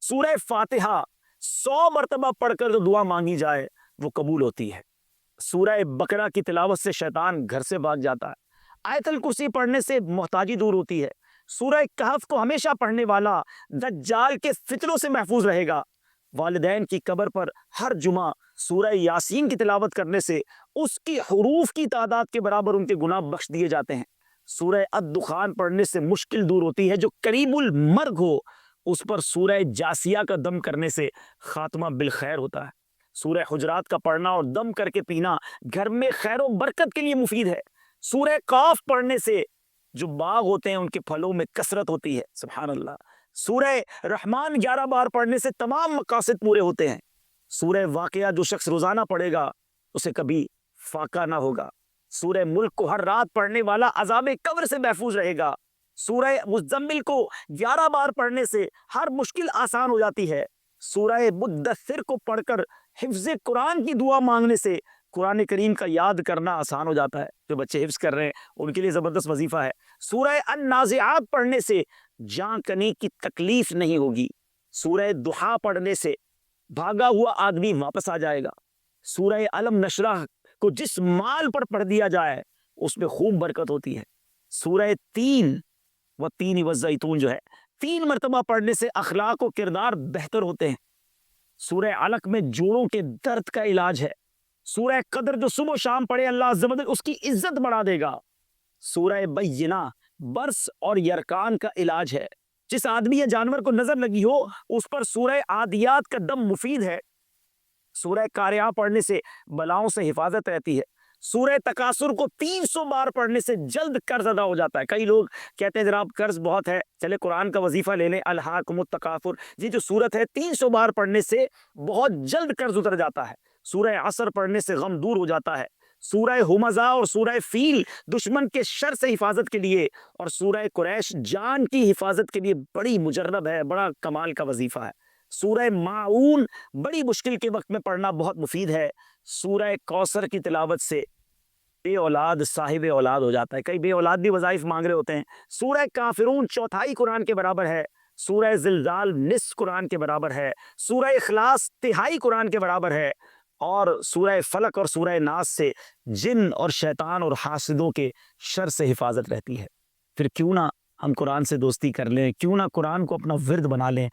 سورہ فاتحہ 100 مرتبہ پڑھ کر جو دعا مانگی جائے وہ قبول ہوتی ہے۔ سورہ بقرہ کی تلاوت سے شیطان گھر سے بھاگ جاتا ہے۔ آیت الکرسی پڑھنے سے محتاجی دور ہوتی ہے۔ سورہ کہف کو ہمیشہ پڑھنے والا دجال کے فتنوں سے محفوظ رہے گا۔ والدین کی قبر پر ہر جمعہ سورہ یاسین کی تلاوت کرنے سے اس کی حروف کی تعداد کے برابر ان کے گناہ بخش دیے جاتے ہیں۔ سورہ الدخان پڑھنے سے مشکل دور ہوتی ہے۔ جو قریب المرگ ہو اس پر سورہ جاسیہ کا دم کرنے سے خاتمہ بالخیر ہوتا ہے۔ سورہ حجرات کا پڑھنا اور دم کر کے پینا گھر میں خیر و برکت کے لیے مفید ہے۔ سورہ قاف پڑھنے سے جو باغ ہوتے ہیں ان کے پھلوں میں کثرت ہوتی ہے۔ سبحان اللہ۔ سورہ رحمان 11 بار پڑھنے سے تمام مقاصد پورے ہوتے ہیں۔ سورہ واقعہ جو شخص روزانہ پڑھے گا اسے کبھی فاقہ نہ ہوگا۔ سورہ ملک کو ہر رات پڑھنے والا عذاب قبر سے محفوظ رہے گا۔ سورہ مزمل کو 11 بار پڑھنے سے ہر مشکل آسان ہو جاتی ہے۔ سورہ مدثر کو پڑھ کر حفظ قرآن کی دعا مانگنے سے قرآن کریم کا یاد کرنا آسان ہو جاتا ہے۔ جو بچے حفظ کر رہے ہیں ان کے لیے زبردست وظیفہ ہے۔ سورہ النازعات پڑھنے سے جان کنی کی تکلیف نہیں ہوگی۔ سورہ دحا پڑھنے سے بھاگا ہوا آدمی واپس آ جائے گا۔ سورہ علم نشرح کو جس مال پر پڑھ دیا جائے اس میں خوب برکت ہوتی ہے۔ سورہ تین و تین والزیتون جو ہے 3 مرتبہ پڑھنے سے اخلاق و کردار بہتر ہوتے ہیں۔ سورہ علق میں جوڑوں کے درد کا علاج ہے۔ سورہ قدر جو صبح و شام پڑھے اللہ عز و جل اس کی عزت بڑھا دے گا۔ سورہ بینہ برس اور یرکان کا علاج ہے۔ جس آدمی یا جانور کو نظر لگی ہو اس پر سورہ عادیات کا دم مفید ہے۔ سورہ قاریہ پڑھنے سے بلاؤں سے حفاظت رہتی ہے۔ سورہ تکاثر کو 300 بار پڑھنے سے جلد قرض ادا ہو جاتا ہے۔ کئی لوگ کہتے ہیں جناب قرض بہت ہے، چلے قرآن کا وظیفہ لے لیں، الہاکم التکاثر، یہ جو سورت ہے 300 بار پڑھنے سے بہت جلد قرض اتر جاتا ہے۔ سورہ عصر پڑھنے سے غم دور ہو جاتا ہے۔ سورہ ہمزہ اور سورہ فیل دشمن کے شر سے حفاظت کے لیے، اور سورہ قریش جان کی حفاظت کے لیے بڑی مجرب ہے، بڑا کمال کا وظیفہ ہے۔ سورہ معون بڑی مشکل کے وقت میں پڑھنا بہت مفید ہے۔ سورہ کوثر کی تلاوت سے بے اولاد صاحب اولاد ہو جاتا ہے۔ کئی بے اولاد بھی وظائف مانگ رہے ہوتے ہیں۔ سورہ کافرون چوتھائی قرآن کے برابر ہے۔ سورہ زلزال نصف قرآن کے برابر ہے۔ سورہ اخلاص تہائی قرآن کے برابر ہے۔ اور سورہ فلق اور سورہ ناس سے جن اور شیطان اور حاسدوں کے شر سے حفاظت رہتی ہے۔ پھر کیوں نہ ہم قرآن سے دوستی کر لیں، کیوں نہ قرآن کو اپنا ورد بنا لیں۔